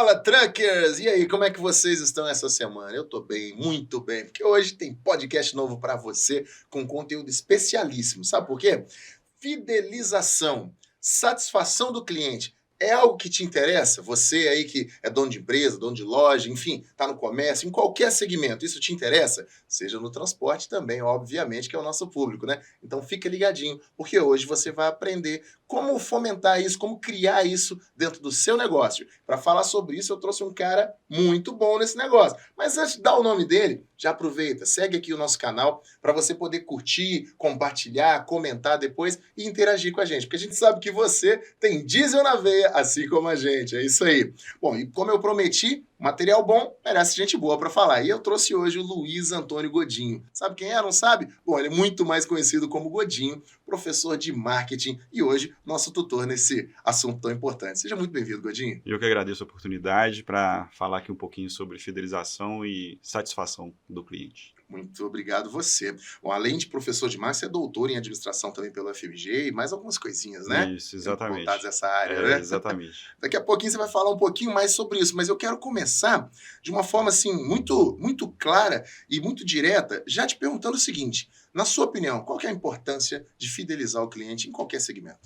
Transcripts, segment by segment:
Fala, truckers! E aí, como é que vocês estão essa semana? Eu tô bem, muito bem, porque hoje tem podcast novo para você com conteúdo especialíssimo. Sabe por quê? Fidelização, satisfação do cliente. É algo que te interessa? Você aí que é dono de empresa, dono de loja, enfim, está no comércio, em qualquer segmento, isso te interessa? Seja no transporte também, obviamente, que é o nosso público, né? Então fica ligadinho, porque hoje você vai aprender como fomentar isso, como criar isso dentro do seu negócio. Para falar sobre isso, eu trouxe um cara muito bom nesse negócio. Mas antes de dar o nome dele, já aproveita, segue aqui o nosso canal para você poder curtir, compartilhar, comentar depois e interagir com a gente, porque a gente sabe que você tem diesel na veia, assim como a gente. É isso aí. Bom, e como eu prometi, material bom merece gente boa para falar. E eu trouxe hoje o Luiz Antônio Godinho. Sabe quem é? Não sabe? Bom, ele é muito mais conhecido como Godinho, professor de marketing e hoje nosso tutor nesse assunto tão importante. Seja muito bem-vindo, Godinho. Eu que agradeço a oportunidade para falar aqui um pouquinho sobre fidelização e satisfação do cliente. Muito obrigado você. Bom, além de professor de marketing, você é doutor em administração também pela UFMG e mais algumas coisinhas, né? Isso, exatamente. Voltados a essa área, né? Exatamente. Daqui a pouquinho você vai falar um pouquinho mais sobre isso, mas eu quero começar de uma forma assim muito clara e muito direta, já te perguntando o seguinte: na sua opinião, qual que é a importância de fidelizar o cliente em qualquer segmento?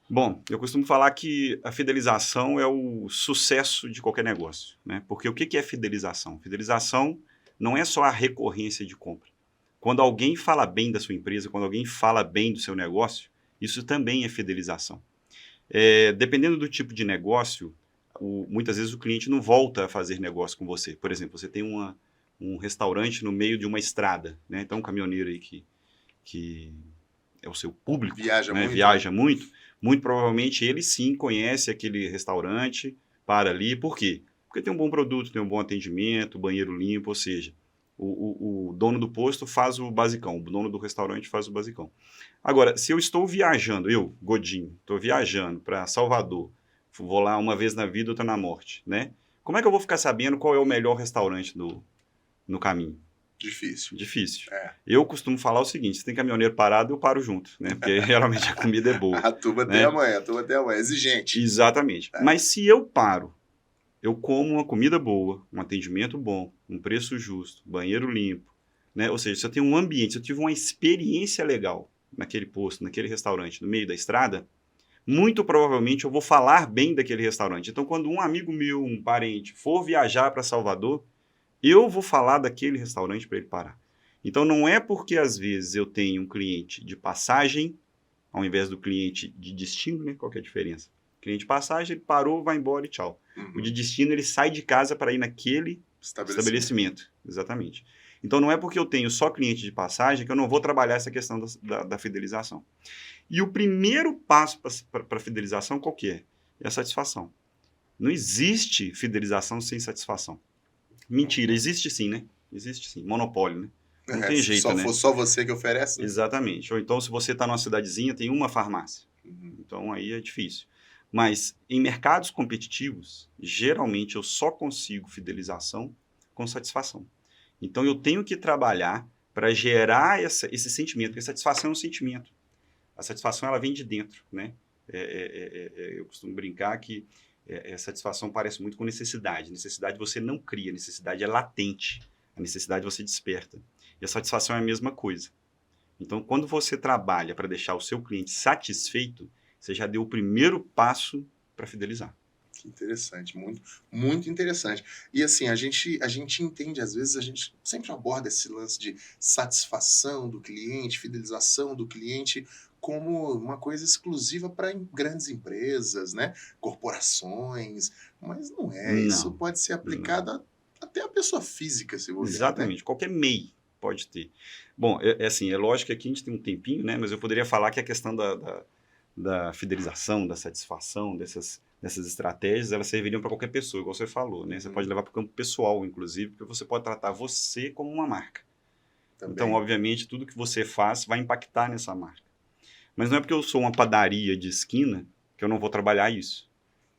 Bom, eu costumo falar que a fidelização é o sucesso de qualquer negócio, né? Porque o que é fidelização? Fidelização não é só a recorrência de compra. Quando alguém fala bem da sua empresa, quando alguém fala bem do seu negócio, isso também é fidelização. Dependendo do tipo de negócio, muitas vezes o cliente não volta a fazer negócio com você. Por exemplo, você tem um restaurante no meio de uma estrada, né? Então um caminhoneiro aí que é o seu público, viaja muito provavelmente ele sim conhece aquele restaurante, para ali. Por quê? Porque tem um bom produto, tem um bom atendimento, banheiro limpo, ou seja, o dono do posto faz o basicão, o dono do restaurante faz o basicão. Agora, se eu estou viajando, eu, Godinho, estou viajando para Salvador, vou lá uma vez na vida, outra na morte, né? Como é que eu vou ficar sabendo qual é o melhor restaurante no caminho? Difícil. Eu costumo falar o seguinte: se tem caminhoneiro parado, eu paro junto, né? Porque geralmente a comida é boa. A turma né? Tem amanhã, exigente. Exatamente. Mas se eu paro, eu como uma comida boa, um atendimento bom, um preço justo, banheiro limpo, né? Ou seja, se eu tenho um ambiente, se eu tive uma experiência legal naquele posto, naquele restaurante, no meio da estrada, muito provavelmente eu vou falar bem daquele restaurante. Então, quando um amigo meu, um parente, for viajar para Salvador, eu vou falar daquele restaurante para ele parar. Então, não é porque às vezes eu tenho um cliente de passagem, ao invés do cliente de destino, né? Qual que é a diferença? O cliente de passagem, ele parou, vai embora e tchau. O de destino, ele sai de casa para ir naquele estabelecimento. Exatamente. Então, não é porque eu tenho só cliente de passagem que eu não vou trabalhar essa questão da fidelização. E o primeiro passo para a fidelização, qual que é? É a satisfação. Não existe fidelização sem satisfação. Mentira, existe sim, né? Existe sim, monopólio, né? Não tem jeito, só né? for só você que oferece? Né? Exatamente. Ou então, se você está numa cidadezinha, tem uma farmácia. Então, aí é difícil. Mas, em mercados competitivos, geralmente eu só consigo fidelização com satisfação. Então, eu tenho que trabalhar para gerar esse sentimento, porque satisfação é um sentimento. A satisfação, ela vem de dentro, né? Eu costumo brincar que satisfação parece muito com necessidade. Necessidade você não cria, necessidade é latente. A necessidade você desperta. E a satisfação é a mesma coisa. Então, quando você trabalha para deixar o seu cliente satisfeito, você já deu o primeiro passo para fidelizar. Que interessante, muito interessante. E assim, a gente entende, às vezes a gente sempre aborda esse lance de satisfação do cliente, fidelização do cliente, como uma coisa exclusiva para grandes empresas, né? Corporações, mas não é. Não, isso pode ser aplicado até a pessoa física, se você Exatamente, né? Qualquer MEI pode ter. Bom, assim, é lógico que aqui a gente tem um tempinho, né? Mas eu poderia falar que a questão da fidelização, da satisfação, dessas estratégias, elas serviriam para qualquer pessoa, igual você falou, né? Você pode levar para o campo pessoal, inclusive, porque você pode tratar você como uma marca. Também. Então, obviamente, tudo que você faz vai impactar nessa marca. Mas não é porque eu sou uma padaria de esquina que eu não vou trabalhar isso.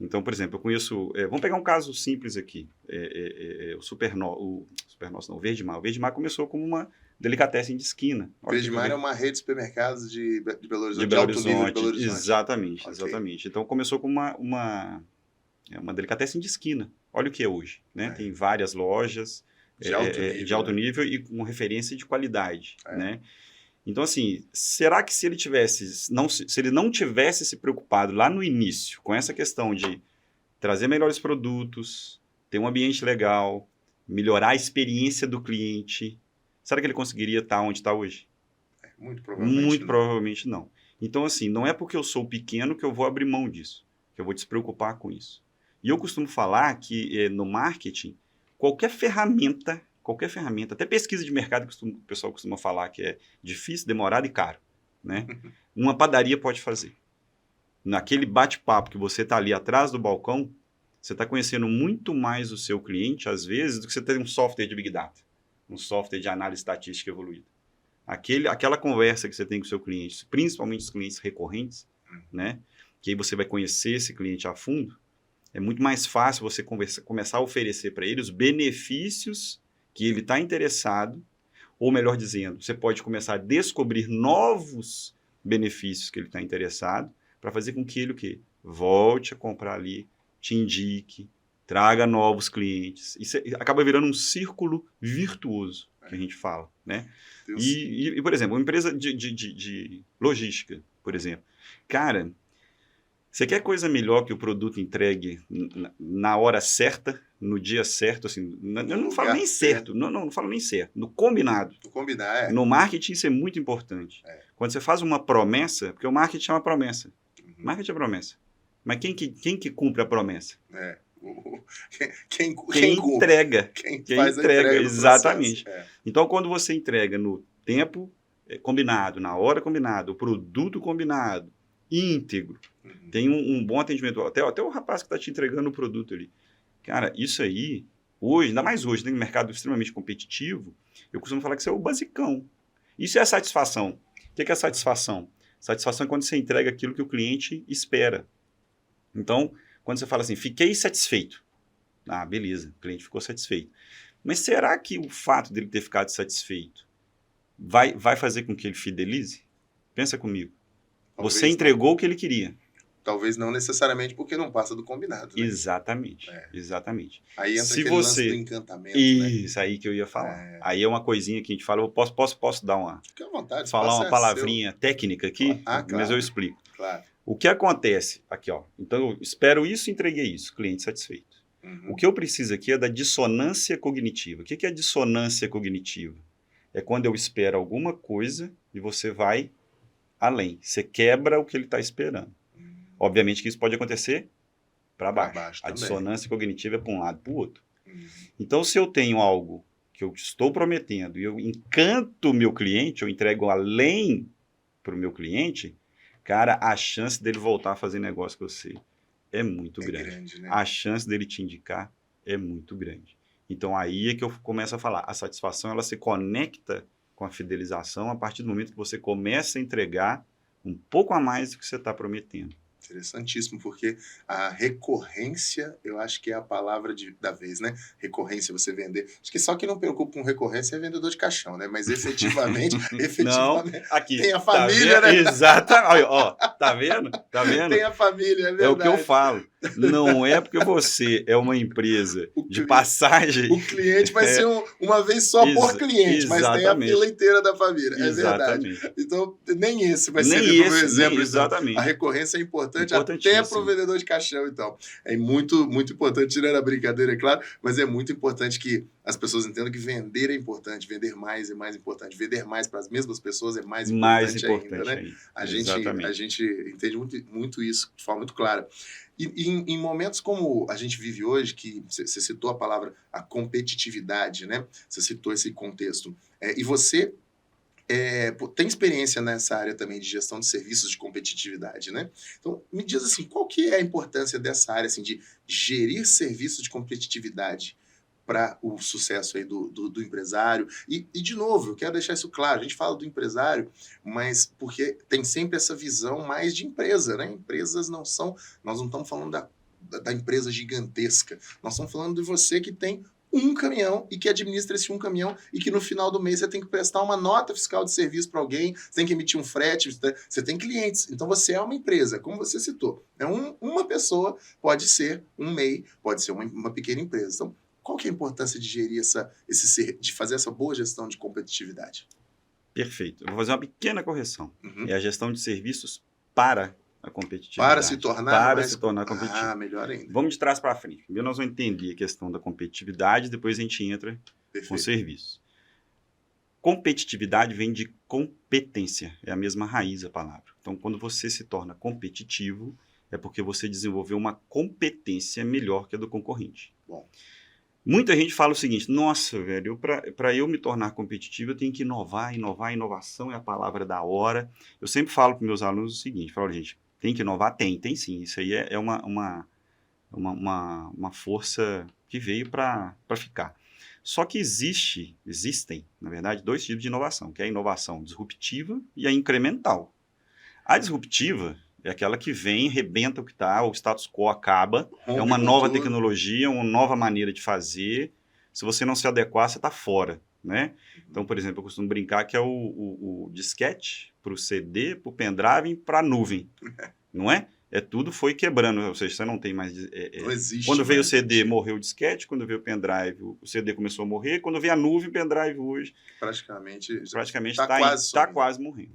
Então, por exemplo, eu conheço... vamos pegar um caso simples aqui. O Verde Mar. O Verde Mar começou como uma delicatessen de esquina. Verde Mar é uma rede de supermercados de Belo Horizonte, de alto nível de Belo Horizonte. Exatamente. Então, começou com uma É uma delicatessen de esquina. Olha o que é hoje, né? É. Tem várias lojas de alto nível e com referência de qualidade, né? Então, assim, será que se ele não tivesse se preocupado lá no início com essa questão de trazer melhores produtos, ter um ambiente legal, melhorar a experiência do cliente, será que ele conseguiria estar onde está hoje? Muito provavelmente Muito não. provavelmente não. Então, assim, não é porque eu sou pequeno que eu vou abrir mão disso, que eu vou despreocupar com isso. E eu costumo falar que no marketing, qualquer ferramenta, até pesquisa de mercado que o pessoal costuma falar que é difícil, demorado e caro, né? Uma padaria pode fazer. Naquele bate-papo que você está ali atrás do balcão, você está conhecendo muito mais o seu cliente, às vezes, do que você tem um software de Big Data, um software de análise estatística evoluída. Aquela conversa que você tem com o seu cliente, principalmente os clientes recorrentes, né? Que aí você vai conhecer esse cliente a fundo, é muito mais fácil você começar a oferecer para ele os benefícios que ele está interessado, ou melhor dizendo, você pode começar a descobrir novos benefícios que ele está interessado, para fazer com que ele o quê? Volte a comprar ali, te indique, traga novos clientes. Isso acaba virando um círculo virtuoso, que a gente fala, né? E, por exemplo, uma empresa de logística, por exemplo. Cara, você quer coisa melhor que o produto entregue na hora certa, no dia certo, assim, eu não falo nem certo, não falo nem certo, no combinado. No combinar, No marketing isso é muito importante. Quando você faz uma promessa, porque o marketing é uma promessa. Marketing é promessa. Mas quem que cumpre a promessa? Quem entrega. Quem faz a entrega do exatamente. processo. Então, quando você entrega no tempo combinado, na hora combinada, o produto combinado, íntegro, tem um bom atendimento. Até o rapaz que está te entregando o produto ali. Cara, isso aí, hoje, ainda mais hoje, tem um mercado extremamente competitivo, eu costumo falar que isso é o basicão. Isso é a satisfação. O que é a satisfação? Satisfação é quando você entrega aquilo que o cliente espera. Então, quando você fala assim, fiquei satisfeito. Ah, beleza, o cliente ficou satisfeito. Mas será que o fato dele ter ficado satisfeito vai fazer com que ele fidelize? Pensa comigo. Talvez você entregou o que ele queria. Talvez não necessariamente porque não passa do combinado. Né? Exatamente, exatamente. Aí entra aquele lance do encantamento. Isso, aí que eu ia falar. Aí é uma coisinha que a gente fala, eu posso dar uma... Fique à vontade. Falar uma palavrinha técnica aqui, claro. Mas eu explico. Claro. O que acontece aqui, ó? Então, eu espero isso, entreguei isso, cliente satisfeito. O que eu preciso aqui é da dissonância cognitiva. O que é dissonância cognitiva? É quando eu espero alguma coisa e você vai além. Você quebra o que ele está esperando. Obviamente que isso pode acontecer para baixo. A dissonância cognitiva é para um lado e para o outro. Então, se eu tenho algo que eu estou prometendo e eu encanto o meu cliente, eu entrego além para o meu cliente, cara, a chance dele voltar a fazer negócio com você é muito grande. Né? A chance dele te indicar é muito grande. Então, aí é que eu começo a falar. A satisfação, ela se conecta com a fidelização a partir do momento que você começa a entregar um pouco a mais do que você está prometendo. Interessantíssimo, porque a recorrência, eu acho que é a palavra da vez, né? Recorrência, você vender. Acho que só quem não preocupa com recorrência é vendedor de caixão, né? Mas efetivamente, não, aqui, tem a família, tá né? Exatamente. Ó, tá vendo? Tem a família, é verdade. É o que eu falo. Não é porque você é uma empresa de passagem. O cliente vai ser uma vez só por cliente, mas tem a fila inteira da família. É verdade. Então, nem esse vai ser o meu exemplo. Exatamente. Então. A recorrência é importante até para o vendedor de caixão, então. É muito, muito importante, tirando a brincadeira, é claro, mas é muito importante que as pessoas entendam que vender é importante, vender mais é mais importante, vender mais para as mesmas pessoas é mais importante ainda, né? A gente entende muito isso de forma muito clara. E em momentos como a gente vive hoje, que você citou a palavra a competitividade, né? Você citou esse contexto. E você tem experiência nessa área também de gestão de serviços de competitividade, né? Então, me diz assim, qual que é a importância dessa área assim, de gerir serviços de competitividade para o sucesso aí do empresário? E, de novo, eu quero deixar isso claro, a gente fala do empresário, mas porque tem sempre essa visão mais de empresa, né? Empresas nós não estamos falando da empresa gigantesca, nós estamos falando de você que tem um caminhão e que administra esse um caminhão e que no final do mês você tem que prestar uma nota fiscal de serviço para alguém, você tem que emitir um frete, você tem clientes. Então você é uma empresa, como você citou. Uma pessoa pode ser um MEI, pode ser uma pequena empresa. Então, qual que é a importância de gerir de fazer essa boa gestão de competitividade? Perfeito. Eu vou fazer uma pequena correção. Uhum. É a gestão de serviços para a competitividade. Para se tornar competitivo. Ah, melhor ainda. Vamos de trás para frente. Primeiro nós vamos entender a questão da competitividade, depois a gente entra com serviços. Competitividade vem de competência, é a mesma raiz da palavra. Então, quando você se torna competitivo, é porque você desenvolveu uma competência melhor que a do concorrente. Bom. Muita gente fala o seguinte: nossa, velho, para eu me tornar competitivo, eu tenho que inovar. Inovação é a palavra da hora. Eu sempre falo para meus alunos o seguinte: falo, gente, tem que inovar? Tem sim. Isso aí é uma força que veio para ficar. Só que existem, na verdade, dois tipos de inovação, que é a inovação disruptiva e a incremental. A disruptiva é aquela que vem, rebenta o que está, o status quo acaba, é uma nova tecnologia, uma nova maneira de fazer. Se você não se adequar, você está fora, né? Então, por exemplo, eu costumo brincar que é o disquete para o CD, para o pendrive, para a nuvem, não é? Tudo foi quebrando, ou seja, você não tem mais... não existe. Quando veio o CD, morreu o disquete, quando veio o pendrive, o CD começou a morrer, quando veio a nuvem, o pendrive hoje... Praticamente está quase morrendo.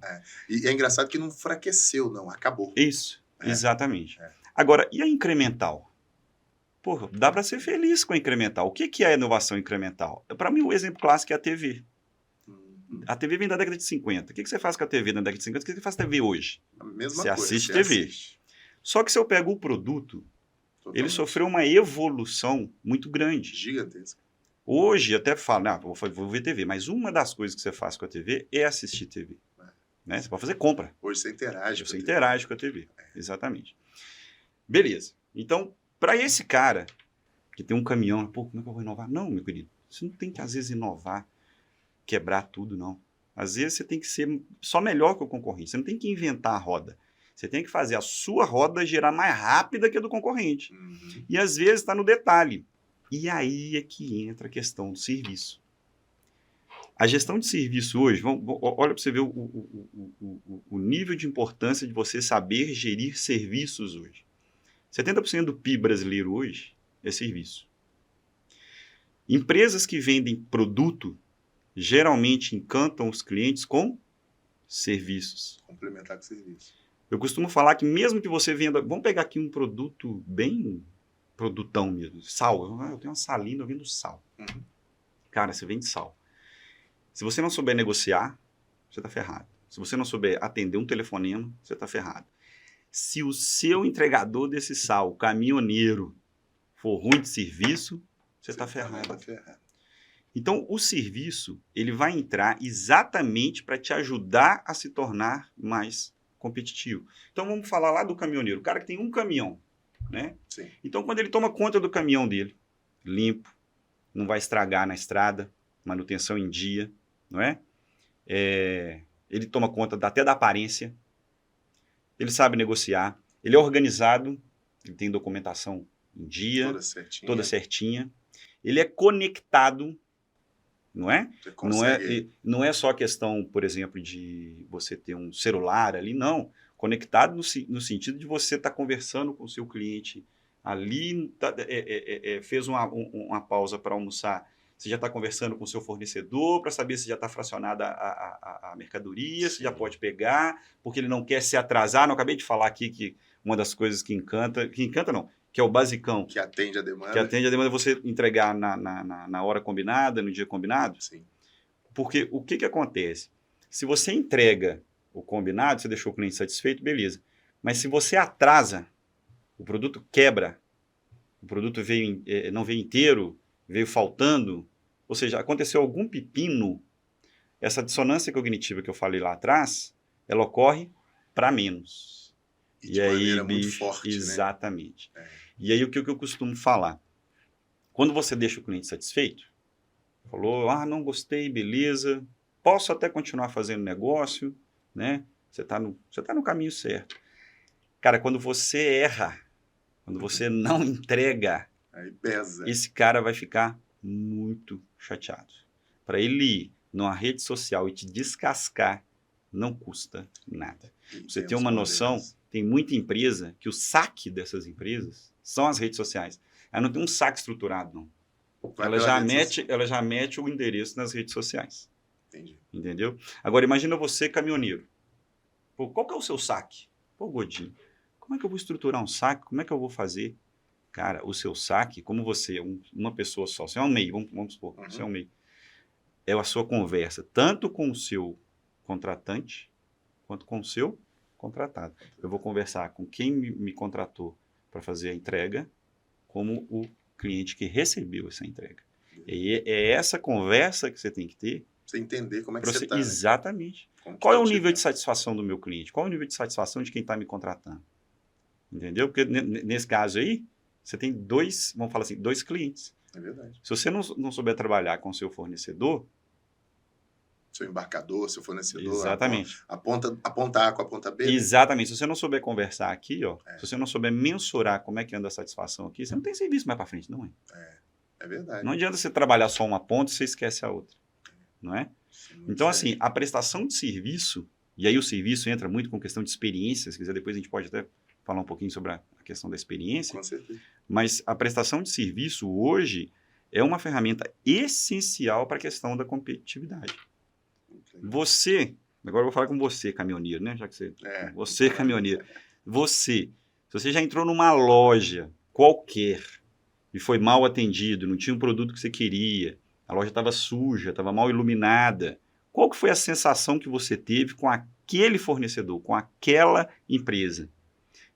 E é engraçado que não enfraqueceu, não, acabou. Isso, exatamente. Agora, e a incremental? Porra, dá para ser feliz com a incremental. O que é a inovação incremental? Para mim, o exemplo clássico é a TV. A TV vem da década de 50. O que você faz com a TV na década de 50? O que você faz com a TV hoje? A mesma você coisa. Assiste TV. Só que se eu pego o produto, ele sofreu uma evolução muito grande. Gigantesca. Hoje, até falo, vou ver TV, mas uma das coisas que você faz com a TV é assistir TV. Né? Você pode fazer compra. Hoje você interage com a TV. Exatamente. Beleza. Então, para esse cara que tem um caminhão, pô, como é que eu vou inovar? Não, meu querido, você não tem que, às vezes, inovar, quebrar tudo, não. Às vezes, você tem que ser só melhor que o concorrente. Você não tem que inventar a roda. Você tem que fazer a sua roda girar mais rápida que a do concorrente. Uhum. E, às vezes, está no detalhe. E aí é que entra a questão do serviço. A gestão de serviço hoje, olha para você ver o nível de importância de você saber gerir serviços hoje. 70% do PIB brasileiro hoje é serviço. Empresas que vendem produto geralmente encantam os clientes com serviços. Complementar com serviço. Eu costumo falar que mesmo que você venda... Vamos pegar aqui um produto bem produtão mesmo. Sal. Eu tenho uma salina, eu vendo sal. Uhum. Cara, você vende sal. Se você não souber negociar, você está ferrado. Se você não souber atender um telefonema, você está ferrado. Se o seu entregador desse sal, o caminhoneiro, for ruim de serviço, você está ferrado. Então, o serviço ele vai entrar exatamente para te ajudar a se tornar mais competitivo. Então, vamos falar lá do caminhoneiro. O cara que tem um caminhão, né? Sim. Então, quando ele toma conta do caminhão dele, limpo, não vai estragar na estrada, manutenção em dia, não é? Ele toma conta até da aparência, ele sabe negociar, ele é organizado, ele tem documentação em dia, toda certinha. Ele é conectado, não é? Não é só questão, por exemplo, de você ter um celular ali, não. Conectado no sentido de você estar conversando com o seu cliente ali, fez uma pausa para almoçar, você já está conversando com o seu fornecedor para saber se já está fracionada a mercadoria, se já pode pegar, porque ele não quer se atrasar. Não acabei de falar aqui que uma das coisas que encanta não, que é o basicão. Que atende a demanda. Que atende a demanda é você entregar na hora combinada, no dia combinado. Sim. Porque o que acontece? Se você entrega o combinado, você deixou o cliente satisfeito, beleza. Mas se você atrasa, o produto quebra, o produto não veio inteiro, veio faltando, ou seja, aconteceu algum pepino, essa dissonância cognitiva que eu falei lá atrás, ela ocorre para menos. E de maneira muito forte, exatamente. Né? E aí o que eu costumo falar? Quando você deixa o cliente satisfeito, falou, não gostei, beleza, posso até continuar fazendo negócio, né? Você tá no caminho certo. Cara, quando você erra, quando você não entrega, aí pesa. Esse cara vai ficar muito chateado. Para ele ir numa rede social e te descascar, não custa nada. Pra você ter uma noção, tem muita empresa que o saque dessas empresas são as redes sociais. Ela não tem um saque estruturado, não. Ela já mete o endereço nas redes sociais. Entendi. Entendeu? Agora, imagina você, caminhoneiro. Pô, qual que é o seu saque? Pô, Godinho, como é que eu vou estruturar um saque? Como é que eu vou fazer? Cara, o seu saque, como você é uma pessoa só, você é um MEI, vamos supor, você é um MEI. É a sua conversa, tanto com o seu contratante, quanto com o seu contratado. Eu vou conversar com quem me contratou para fazer a entrega, como o cliente que recebeu essa entrega. E é essa conversa que você tem que ter. Você entender como é que você está. Exatamente. Qual é o nível de satisfação do meu cliente? Qual é o nível de satisfação de quem está me contratando? Entendeu? Porque nesse caso aí, você tem dois clientes. É verdade. Se você não souber trabalhar com o seu fornecedor... Seu embarcador, seu fornecedor. Exatamente. A ponta A com a ponta B. Exatamente. Se você não souber conversar aqui, se você não souber mensurar como é que anda a satisfação aqui, você não tem serviço mais para frente, não é? É verdade. Não adianta você trabalhar só uma ponta e você esquece a outra. Não é? Então, assim, a prestação de serviço, e aí o serviço entra muito com questão de experiência, se quiser depois a gente pode até falar um pouquinho sobre a questão da experiência. Com certeza. Mas a prestação de serviço hoje é uma ferramenta essencial para a questão da competitividade. Você, agora eu vou falar com você, caminhoneiro, né? Já que você, caminhoneiro. Se você já entrou numa loja qualquer e foi mal atendido, não tinha um produto que você queria, a loja estava suja, estava mal iluminada, qual que foi a sensação que você teve com aquele fornecedor, com aquela empresa?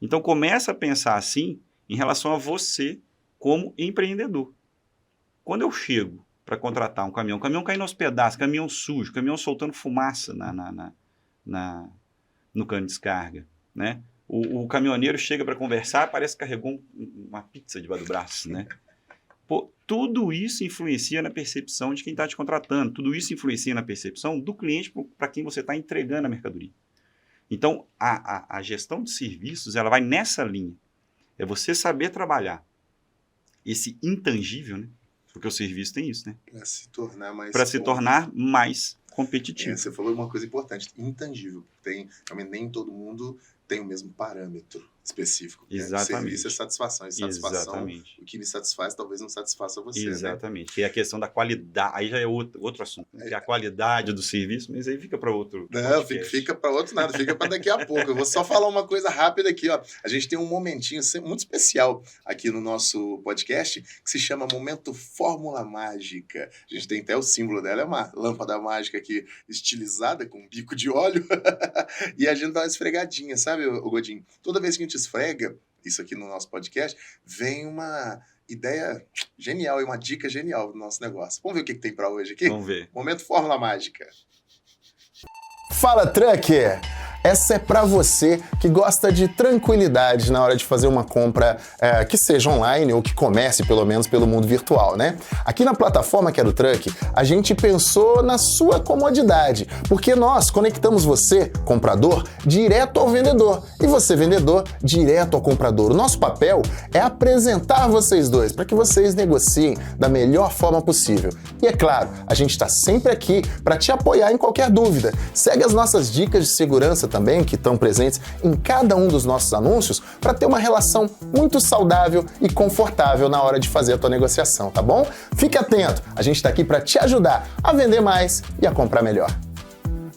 Então, começa a pensar assim em relação a você como empreendedor. Quando eu chego para contratar um caminhão caindo aos pedaços, caminhão sujo, caminhão soltando fumaça no cano de descarga, né? O caminhoneiro chega para conversar, parece que carregou uma pizza debaixo do braço, né? Pô, tudo isso influencia na percepção de quem está te contratando, tudo isso influencia na percepção do cliente para quem você está entregando a mercadoria. Então, a gestão de serviços, ela vai nessa linha. É você saber trabalhar esse intangível, né? Porque o serviço tem isso, né? Para se tornar mais competitivo. Você falou uma coisa importante, intangível. Realmente nem todo mundo tem o mesmo parâmetro específico. Exatamente. Serviço é satisfação. E satisfação, exatamente. O que me satisfaz talvez não satisfaça você. Exatamente. Né? Que é a questão da qualidade. Aí já é outro assunto. Né? Que é a qualidade do serviço, mas aí fica para outro. Não, fica para outro nada. Fica para daqui a pouco. Eu vou só falar uma coisa rápida aqui. Ó. A gente tem um momentinho muito especial aqui no nosso podcast que se chama Momento Fórmula Mágica. A gente tem até o símbolo dela, é uma lâmpada mágica aqui estilizada com um bico de óleo. E a gente dá uma esfregadinha, sabe, Godinho? Toda vez que a gente esfrega isso aqui no nosso podcast, vem uma ideia genial e uma dica genial do nosso negócio. Vamos ver o que tem para hoje aqui? Vamos ver. Momento Fórmula Mágica. Fala, Trucker! Essa é para você que gosta de tranquilidade na hora de fazer uma compra que seja online ou que comece pelo menos pelo mundo virtual, né? Aqui na plataforma Quero Truck, a gente pensou na sua comodidade, porque nós conectamos você, comprador, direto ao vendedor e você, vendedor, direto ao comprador. O nosso papel é apresentar vocês dois para que vocês negociem da melhor forma possível. E é claro, a gente está sempre aqui para te apoiar em qualquer dúvida. Segue as nossas dicas de segurança também, que estão presentes em cada um dos nossos anúncios, para ter uma relação muito saudável e confortável na hora de fazer a tua negociação, tá bom? Fique atento, a gente está aqui para te ajudar a vender mais e a comprar melhor.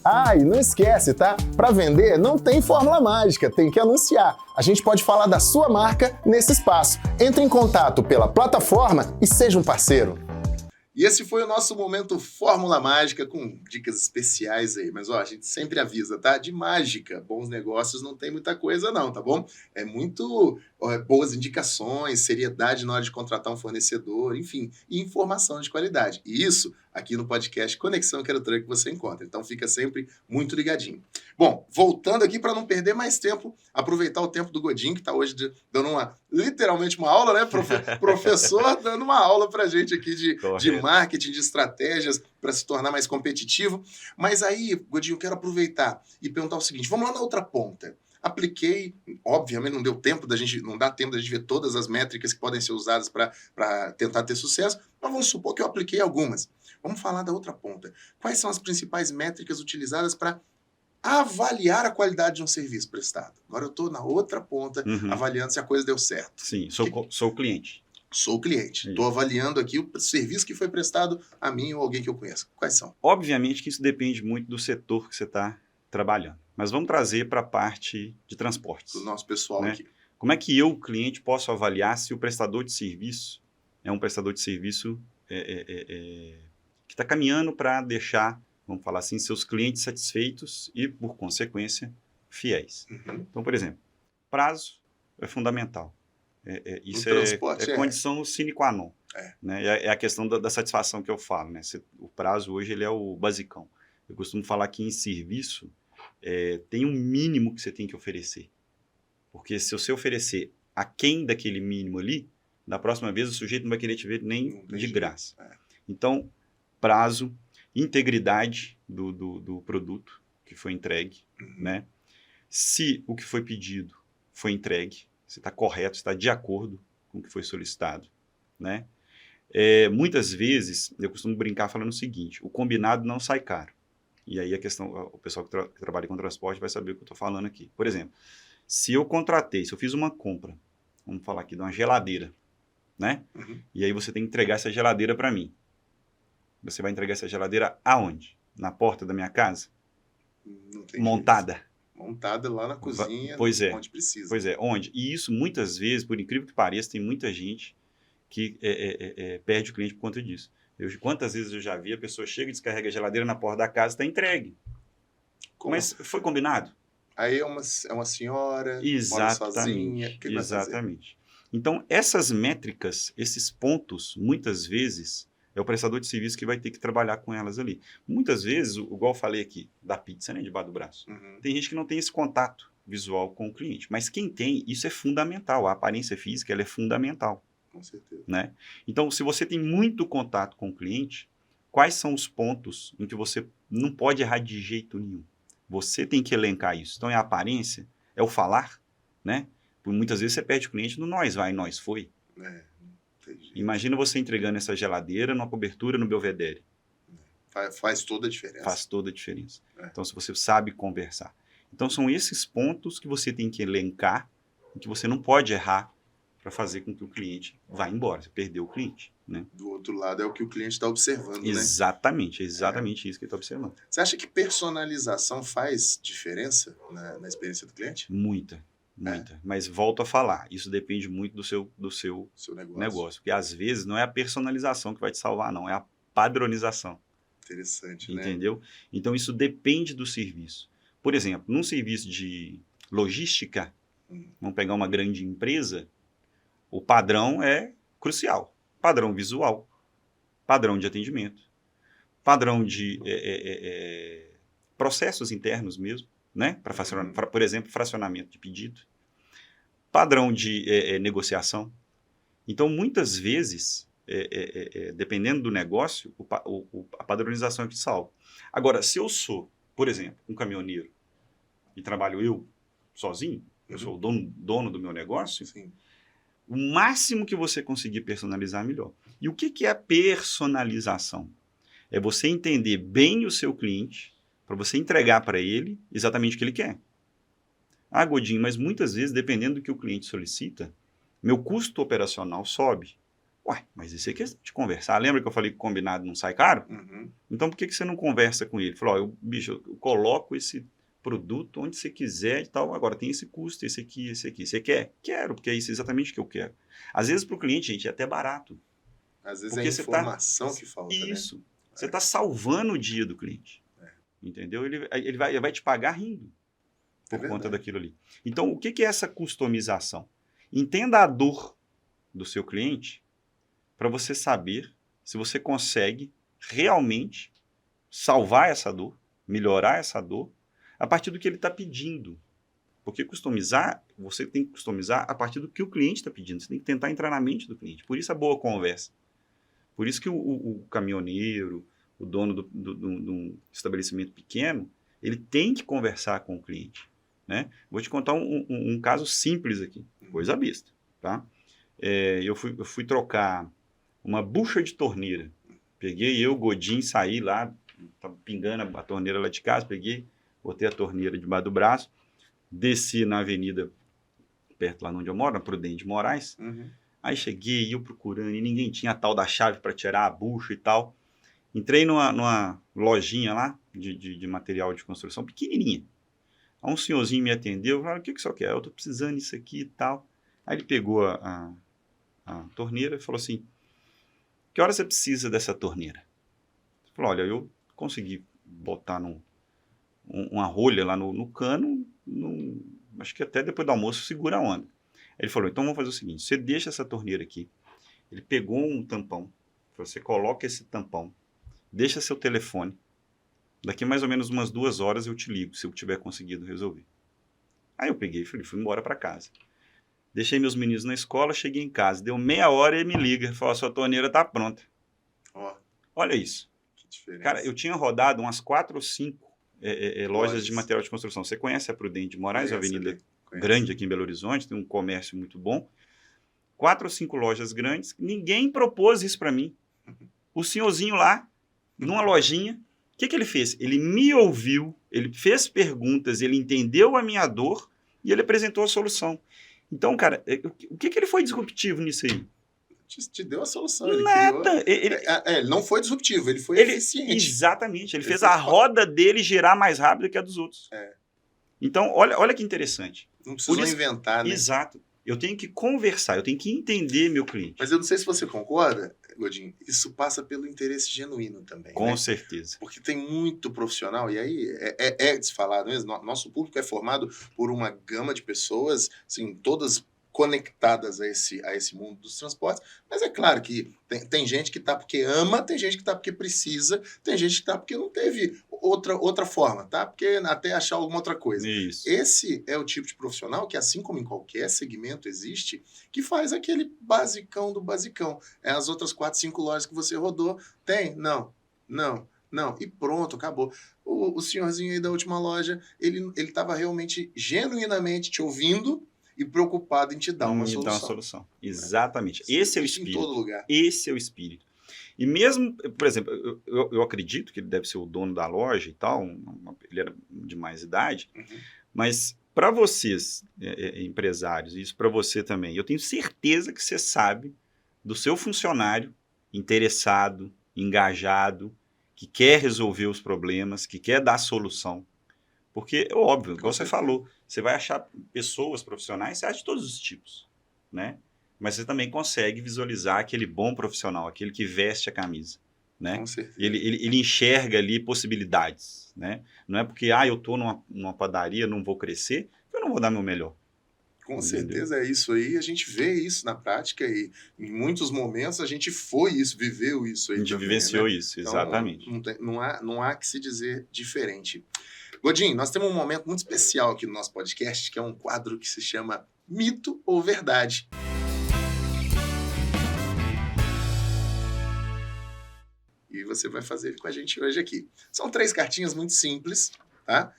Ah, e não esquece, tá? Para vender não tem fórmula mágica, tem que anunciar. A gente pode falar da sua marca nesse espaço. Entre em contato pela plataforma e seja um parceiro. E esse foi o nosso momento Fórmula Mágica, com dicas especiais aí. Mas, ó, a gente sempre avisa, tá? De mágica, bons negócios não tem muita coisa não, tá bom? É muito boas indicações, seriedade na hora de contratar um fornecedor, enfim, e informação de qualidade. E isso, aqui no podcast Conexão Quero Truck, você encontra. Então, fica sempre muito ligadinho. Bom, voltando aqui para não perder mais tempo, aproveitar o tempo do Godinho, que está hoje dando literalmente uma aula, né? Professor dando uma aula para a gente aqui de marketing, de estratégias para se tornar mais competitivo. Mas aí, Godinho, eu quero aproveitar e perguntar o seguinte, vamos lá na outra ponta. apliquei, obviamente não dá tempo da gente ver todas as métricas que podem ser usadas para tentar ter sucesso, mas vamos supor que eu apliquei algumas. Vamos falar da outra ponta. Quais são as principais métricas utilizadas para avaliar a qualidade de um serviço prestado? Agora eu estou na outra ponta, avaliando se a coisa deu certo. Sim, sou o cliente. Sou o cliente. Estou avaliando aqui o serviço que foi prestado a mim ou alguém que eu conheço. Quais são? Obviamente que isso depende muito do setor que você está trabalhando. Mas vamos trazer para a parte de transportes. Do nosso pessoal aqui. Como é que eu, cliente, posso avaliar se o prestador de serviço é um prestador de serviço que está caminhando para deixar, vamos falar assim, seus clientes satisfeitos e, por consequência, fiéis? Então, por exemplo, prazo é fundamental. Isso é condição sine qua non. Né? É a questão da satisfação que eu falo. Né? O prazo hoje ele é o basicão. Eu costumo falar que em serviço tem um mínimo que você tem que oferecer. Porque se você oferecer aquém daquele mínimo ali, da próxima vez o sujeito não vai querer te ver nem de graça. Então, prazo, integridade do produto que foi entregue. Né? Se o que foi pedido foi entregue, se está correto, está de acordo com o que foi solicitado, né? Muitas vezes, eu costumo brincar falando o seguinte, o combinado não sai caro. E aí o pessoal que trabalha com transporte vai saber o que eu estou falando aqui. Por exemplo, se eu fiz uma compra, vamos falar aqui de uma geladeira, né? E aí você tem que entregar essa geladeira para mim. Você vai entregar essa geladeira aonde? Na porta da minha casa? Não tem montada. Jeito. Montada lá na cozinha, onde precisa. Pois é, onde? E isso, muitas vezes, por incrível que pareça, tem muita gente que perde o cliente por conta disso. Quantas vezes eu já vi, a pessoa chega e descarrega a geladeira na porta da casa, está entregue. Mas foi combinado? Aí é uma senhora, mora sozinha, o que vai fazer? Exatamente. Então, essas métricas, esses pontos, muitas vezes, é o prestador de serviço que vai ter que trabalhar com elas ali. Muitas vezes, igual eu falei aqui, da pizza, né, debaixo do braço. Tem gente que não tem esse contato visual com o cliente. Mas quem tem, isso é fundamental. A aparência física, ela é fundamental. Com certeza. Né? Então, se você tem muito contato com o cliente, quais são os pontos em que você não pode errar de jeito nenhum? Você tem que elencar isso. Então, é a aparência, é o falar, né? Porque muitas vezes você perde o cliente no nós vai, nós foi. Imagina você entregando essa geladeira numa cobertura no Belvedere. Faz toda a diferença. Faz toda a diferença. Então, se você sabe conversar. Então, são esses pontos que você tem que elencar e que você não pode errar para fazer com que o cliente vá embora. Você perdeu o cliente. Né? Do outro lado é o que o cliente está observando. Exatamente, exatamente isso que ele está observando. Você acha que personalização faz diferença na experiência do cliente? Muita. Mas volto a falar, isso depende muito do seu negócio. Porque às vezes não é a personalização que vai te salvar, não, é a padronização. Interessante, né? Entendeu? Então isso depende do serviço. Por exemplo, num serviço de logística, vamos pegar uma grande empresa, o padrão é crucial. Padrão visual, padrão de atendimento, padrão de processos internos mesmo, né? Por exemplo, fracionamento de pedido, padrão de negociação. Então, muitas vezes, dependendo do negócio, a padronização é que salva. Agora, se eu sou, por exemplo, um caminhoneiro e trabalho eu sozinho, eu sou o dono do meu negócio, Sim. O máximo que você conseguir personalizar, melhor. E o que é a personalização? É você entender bem o seu cliente para você entregar para ele exatamente o que ele quer. Ah, Godinho, mas muitas vezes, dependendo do que o cliente solicita, meu custo operacional sobe. Ué, mas isso é questão de conversar. Lembra que eu falei que o combinado não sai caro? Então, por que você não conversa com ele? Falou, bicho, eu coloco esse produto onde você quiser e tal. Agora, tem esse custo, esse aqui. Você quer? Quero, porque é isso exatamente o que eu quero. Às vezes, para o cliente, gente, é até barato. Às vezes é a informação que falta, isso. Né? Você está salvando o dia do cliente. Entendeu? Ele vai te pagar rindo por conta daquilo ali. Então, o que é essa customização? Entenda a dor do seu cliente para você saber se você consegue realmente salvar essa dor, melhorar essa dor, a partir do que ele está pedindo. Porque você tem que customizar a partir do que o cliente está pedindo. Você tem que tentar entrar na mente do cliente. Por isso a boa conversa. Por isso que o caminhoneiro, o dono de um estabelecimento pequeno, ele tem que conversar com o cliente. né? Vou te contar um caso simples aqui, coisa besta, tá? Eu fui trocar uma bucha de torneira. Peguei Godinho, saí lá, tava pingando a torneira lá de casa, peguei, botei a torneira debaixo do braço, desci na avenida, perto lá onde eu moro, na Prudente de Moraes. Aí cheguei, eu procurando, e ninguém tinha a tal da chave para tirar a bucha e tal. Entrei numa lojinha lá, de material de construção, pequenininha. Aí um senhorzinho me atendeu, falou, o que o senhor quer? Eu tô precisando disso aqui e tal. Aí ele pegou a torneira e falou assim, que hora você precisa dessa torneira? Ele falou, olha, eu consegui botar uma rolha lá no cano, acho que até depois do almoço segura a onda. Ele falou, então vamos fazer o seguinte, você deixa essa torneira aqui. Ele pegou um tampão, você coloca esse tampão, deixa seu telefone, daqui mais ou menos umas 2 horas eu te ligo, se eu tiver conseguido resolver. Aí eu peguei e fui embora para casa. Deixei meus meninos na escola, cheguei em casa, deu meia hora e ele me liga, falou, sua torneira tá pronta. Olha isso. Que diferença. Cara, eu tinha rodado umas 4 ou 5 lojas de material de construção. Você conhece a Prudente de Moraes, a avenida grande aqui em Belo Horizonte, tem um comércio muito bom. 4 ou 5 lojas grandes, ninguém propôs isso para mim. O senhorzinho lá, numa lojinha, o que ele fez? Ele me ouviu, ele fez perguntas, ele entendeu a minha dor e ele apresentou a solução. Então, cara, o que ele foi disruptivo nisso aí? Te deu a solução. Nada. Ele não foi disruptivo, ele foi eficiente. Exatamente. Ele fez a roda dele girar mais rápido que a dos outros. Então, olha que interessante. Não precisou inventar, né? Exato. Eu tenho que conversar, eu tenho que entender meu cliente. Mas eu não sei se você concorda, Godinho, isso passa pelo interesse genuíno também. Com certeza. Porque tem muito profissional, e aí é desfalado mesmo. Nosso público é formado por uma gama de pessoas, assim, todas conectadas a esse mundo dos transportes, mas é claro que tem gente que tá porque ama, tem gente que tá porque precisa, tem gente que tá porque não teve outra forma, tá? Porque até achar alguma outra coisa. Isso. Esse é o tipo de profissional que, assim como em qualquer segmento existe, que faz aquele basicão do basicão. As outras 4, 5 lojas que você rodou, tem? Não. E pronto, acabou. O senhorzinho aí da última loja, ele estava realmente, genuinamente te ouvindo e preocupado em te dar uma solução. Exatamente. Esse é o espírito. Em todo lugar. Esse é o espírito. E mesmo, por exemplo, eu acredito que ele deve ser o dono da loja e tal, ele era de mais idade, mas para vocês, empresários, e isso para você também, eu tenho certeza que você sabe do seu funcionário interessado, engajado, que quer resolver os problemas, que quer dar solução. Porque é óbvio, igual você falou, você vai achar pessoas profissionais, você acha de todos os tipos, né? Mas você também consegue visualizar aquele bom profissional, aquele que veste a camisa, né? Com certeza. Ele enxerga ali possibilidades, né? Não é porque, eu estou numa padaria, não vou crescer, que eu não vou dar meu melhor. Com certeza é isso aí, a gente vê isso na prática e em muitos momentos a gente viveu isso aí. A gente também, vivenciou né? isso, exatamente. Então, não há que se dizer diferente. Godinho, nós temos um momento muito especial aqui no nosso podcast, que é um quadro que se chama Mito ou Verdade. E você vai fazer ele com a gente hoje aqui. São 3 cartinhas muito simples, tá?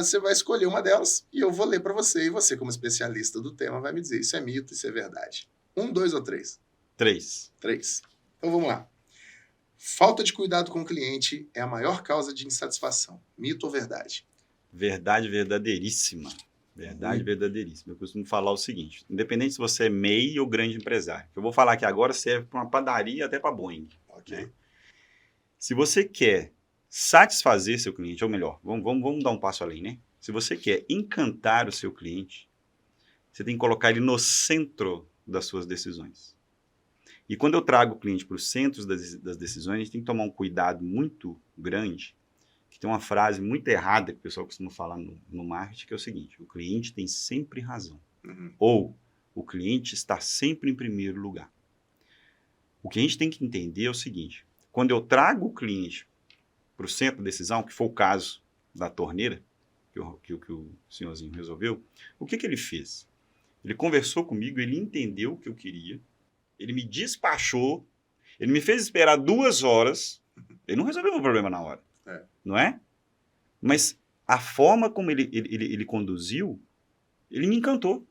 Você vai escolher uma delas e eu vou ler para você. E você, como especialista do tema, vai me dizer isso é mito, isso é verdade. 1, 2 ou 3? 3. 3. Então vamos lá. Falta de cuidado com o cliente é a maior causa de insatisfação. Mito ou verdade? Verdade verdadeiríssima. Verdade verdadeiríssima. Eu costumo falar o seguinte, independente se você é MEI ou grande empresário, que eu vou falar que agora serve para uma padaria até para Boeing. Ok. Né? Se você quer satisfazer seu cliente, ou melhor, vamos dar um passo além, né? Se você quer encantar o seu cliente, você tem que colocar ele no centro das suas decisões. E quando eu trago o cliente para o centro das decisões, a gente tem que tomar um cuidado muito grande, que tem uma frase muito errada que o pessoal costuma falar no marketing, que é o seguinte, o cliente tem sempre razão. Ou o cliente está sempre em primeiro lugar. O que a gente tem que entender é o seguinte, quando eu trago o cliente para o centro da decisão, que foi o caso da torneira, que o senhorzinho resolveu, o que ele fez? Ele conversou comigo, ele entendeu o que eu queria, ele me despachou, ele me fez esperar 2 horas, ele não resolveu o meu problema na hora, não é? Mas a forma como ele conduziu, ele me encantou.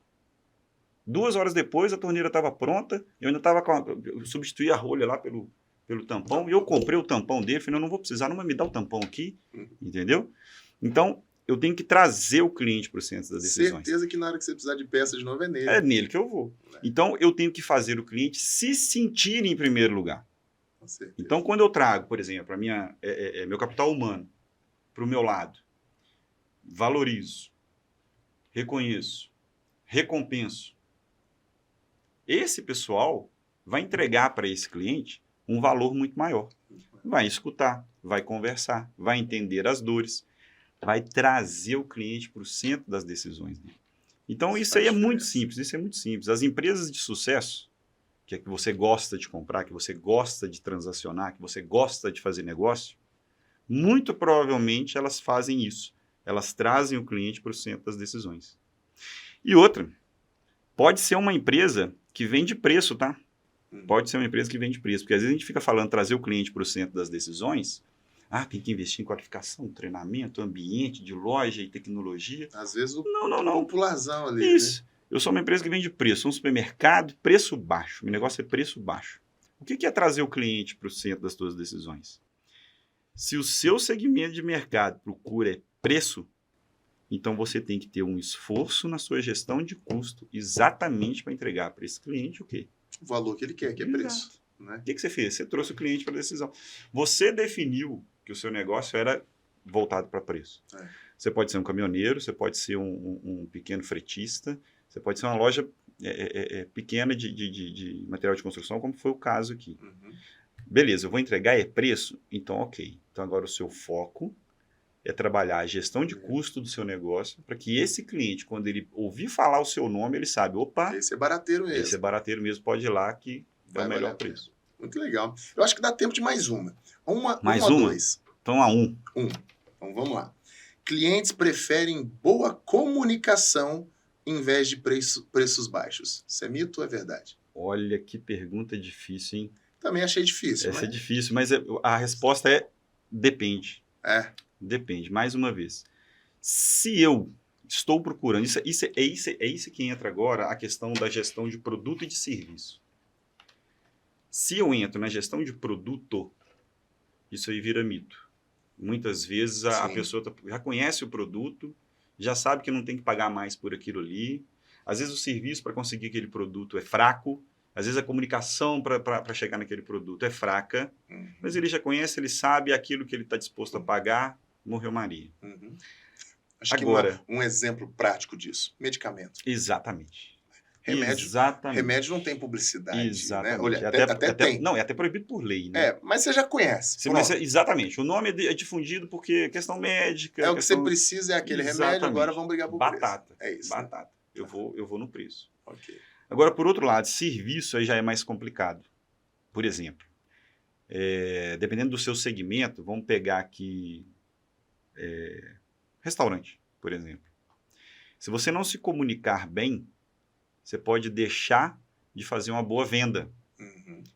2 horas depois, a torneira estava pronta, eu ainda estava eu substituí a rolha lá pelo tampão, e eu comprei o tampão dele, falei, não vou precisar, não vai me dar o tampão aqui, entendeu? Então, eu tenho que trazer o cliente para o centro das decisões. Certeza que na hora que você precisar de peça de novo é nele. É nele que eu vou. Então, eu tenho que fazer o cliente se sentir em primeiro lugar. Com certeza. Então, quando eu trago, por exemplo, meu capital humano para o meu lado, valorizo, reconheço, recompenso, esse pessoal vai entregar para esse cliente um valor muito maior. Vai escutar, vai conversar, vai entender as dores, vai trazer o cliente para o centro das decisões dele. Então, isso aí é muito simples, isso é muito simples. As empresas de sucesso, que é que você gosta de comprar, que você gosta de transacionar, que você gosta de fazer negócio, muito provavelmente elas fazem isso. Elas trazem o cliente para o centro das decisões. E outra, pode ser uma empresa que vende preço, tá? Pode ser uma empresa que vende preço, porque às vezes a gente fica falando trazer o cliente para o centro das decisões. Tem que investir em qualificação, treinamento, ambiente de loja e tecnologia. Às vezes o não. popularzão ali. Isso. Né? Eu sou uma empresa que vende preço, um supermercado, preço baixo. Meu negócio é preço baixo. O que é trazer o cliente para o centro das suas decisões? Se o seu segmento de mercado procura preço, então você tem que ter um esforço na sua gestão de custo exatamente para entregar para esse cliente o quê? O valor que ele quer, que é preço. Né? O que você fez? Você trouxe o cliente para a decisão. Você definiu que o seu negócio era voltado para preço. Você pode ser um caminhoneiro, você pode ser um pequeno fretista, você pode ser uma loja pequena de material de construção, como foi o caso aqui. Beleza, eu vou entregar preço? Então, ok. Então, agora o seu foco é trabalhar a gestão de custo do seu negócio para que esse cliente, quando ele ouvir falar o seu nome, ele sabe, opa, esse é barateiro mesmo. Esse é barateiro mesmo, pode ir lá que é o melhor preço. Muito legal. Eu acho que dá tempo de mais uma. Mais uma? Dois? Então, um. Então, vamos lá. Clientes preferem boa comunicação em vez de preços baixos. Isso é mito ou é verdade? Olha que pergunta difícil, hein? Também achei difícil. Essa é difícil, mas a resposta é depende. Depende, mais uma vez. Se eu estou procurando, isso que entra agora a questão da gestão de produto e de serviço. Se eu entro na gestão de produto, isso aí vira mito. Muitas vezes a pessoa já conhece o produto, já sabe que não tem que pagar mais por aquilo ali. Às vezes o serviço para conseguir aquele produto é fraco. Às vezes a comunicação para chegar naquele produto é fraca. Mas ele já conhece, ele sabe aquilo que ele está disposto a pagar, morreu Maria. Acho agora, que um exemplo prático disso, medicamento. Exatamente. Remédio não tem publicidade. Exatamente. Né? Olha, até tem. Não, é até proibido por lei. Né? Mas você já conhece. Exatamente. O nome é difundido porque é questão médica. O que você precisa é aquele remédio, agora vamos brigar por batata. Preço. É isso. Batata. Né? Eu vou no preço. Ok. Agora, por outro lado, serviço aí já é mais complicado. Por exemplo, dependendo do seu segmento, vamos pegar aqui restaurante, por exemplo. Se você não se comunicar bem, você pode deixar de fazer uma boa venda.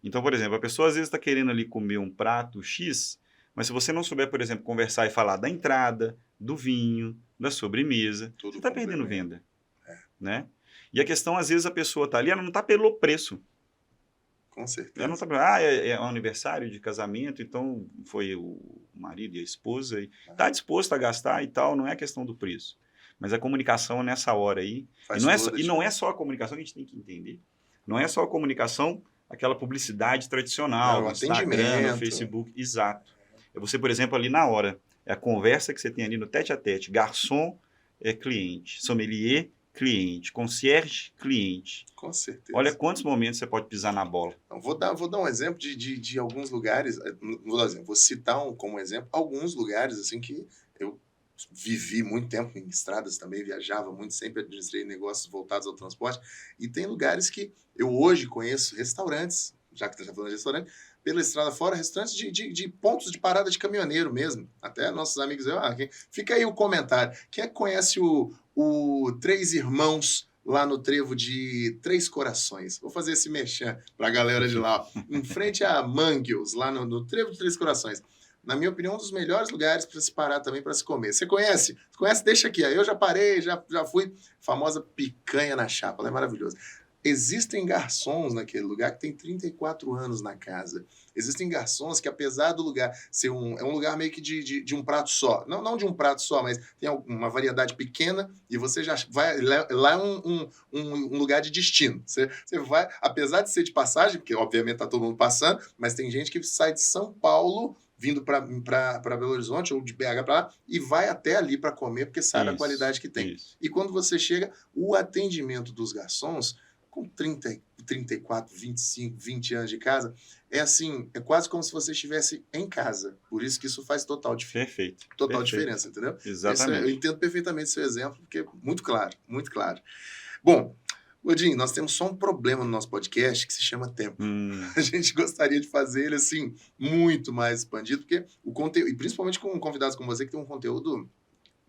Então, por exemplo, a pessoa às vezes está querendo ali comer um prato X, mas se você não souber, por exemplo, conversar e falar da entrada, do vinho, da sobremesa, você está perdendo venda. Né? E a questão, às vezes, a pessoa está ali, ela não está pelo preço. Com certeza. Ela não está é um aniversário de casamento, então foi o marido e a esposa, e está disposto a gastar e tal, não é a questão do preço. Mas a comunicação nessa hora aí, e não é só a comunicação que a gente tem que entender, não é só a comunicação, aquela publicidade tradicional, no Instagram, no Facebook, exato. É você, por exemplo, ali na hora, é a conversa que você tem ali no tete-a-tete, garçom é cliente, sommelier cliente, concierge cliente. Com certeza. Olha quantos momentos você pode pisar na bola. Então, vou dar um exemplo de alguns lugares, vou citar como exemplo alguns lugares assim que eu vivi muito tempo em estradas também, viajava muito, sempre administrei negócios voltados ao transporte, e tem lugares que eu hoje conheço restaurantes, já que você está falando de restaurante, pela estrada fora, restaurantes de pontos de parada de caminhoneiro mesmo. Até nossos amigos, fica aí o comentário. Quem é que conhece o Três Irmãos lá no trevo de Três Corações? Vou fazer esse merchan para a galera de lá. Em frente a Manguels, lá no trevo de Três Corações. na minha opinião, um dos melhores lugares para se parar também para se comer. Você conhece? Se conhece, deixa aqui. Eu já parei, já fui. Famosa picanha na chapa, ela é maravilhosa. Existem garçons naquele lugar que tem 34 anos na casa. Existem garçons que, apesar do lugar ser é um lugar meio que de um prato só. Não de um prato só, mas tem uma variedade pequena e você já vai... Lá é um lugar de destino. Você vai, apesar de ser de passagem, porque obviamente tá todo mundo passando, mas tem gente que sai de São Paulo vindo para Belo Horizonte ou de BH para lá e vai até ali para comer porque sabe a qualidade que tem. Isso. E quando você chega, o atendimento dos garçons com 30, 34, 25, 20 anos de casa, é assim, é quase como se você estivesse em casa. Por isso que isso faz total diferença. Perfeito. Total Perfeito. diferença, entendeu? Exatamente. Eu entendo perfeitamente seu exemplo, porque é muito claro, muito claro. Bom, Godinho, nós temos só um problema no nosso podcast que se chama tempo. A gente gostaria de fazer ele, assim, muito mais expandido, porque o conteúdo, e principalmente com convidados como você, que tem um conteúdo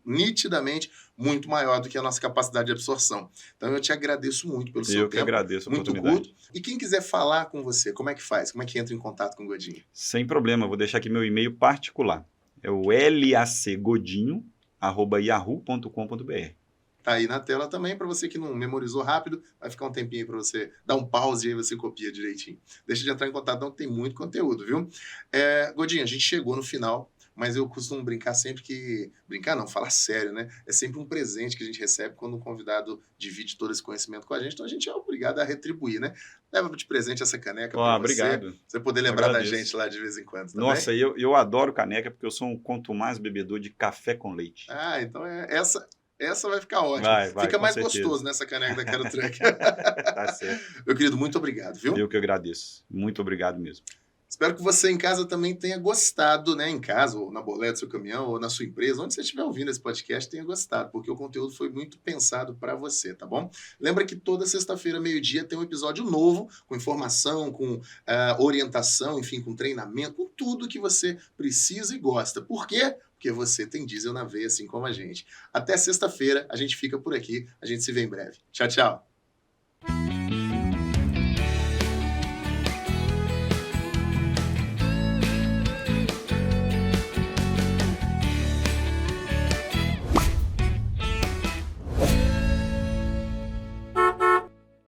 nitidamente muito maior do que a nossa capacidade de absorção. Então eu te agradeço muito pelo seu tempo. Eu que agradeço a muito oportunidade. curto. E quem quiser falar com você, como é que faz? Como é que entra em contato com o Godinho? Sem problema, vou deixar aqui meu e-mail particular. É o lacgodinho@yahoo.com.br. Tá aí na tela também, para você que não memorizou rápido, vai ficar um tempinho aí para você dar um pause e aí você copia direitinho. Deixa de entrar em contato, não, que tem muito conteúdo, viu? Godinho, a gente chegou no final, mas eu costumo brincar sempre que... Brincar não, falar sério, né? É sempre um presente que a gente recebe quando um convidado divide todo esse conhecimento com a gente, então a gente é obrigado a retribuir, né? Leva de presente essa caneca para você. Obrigado. Você poder lembrar da gente lá de vez em quando, tá Nossa, bem? eu adoro caneca porque eu sou um quanto mais bebedor de café com leite. Ah, então essa vai ficar ótima. Vai, Fica com mais certeza. gostoso nessa caneca da Quero Truck. Tá certo. Meu querido, muito obrigado, viu? Eu que agradeço. Muito obrigado mesmo. Espero que você em casa também tenha gostado, né? Em casa, ou na boleta do seu caminhão, ou na sua empresa, onde você estiver ouvindo esse podcast, tenha gostado, porque o conteúdo foi muito pensado para você, tá bom? Lembra que toda sexta-feira, meio-dia, tem um episódio novo, com informação, com orientação, enfim, com treinamento, com tudo que você precisa e gosta. Por quê? Porque você tem diesel na veia, assim como a gente. Até sexta-feira, a gente fica por aqui, a gente se vê em breve. Tchau, tchau!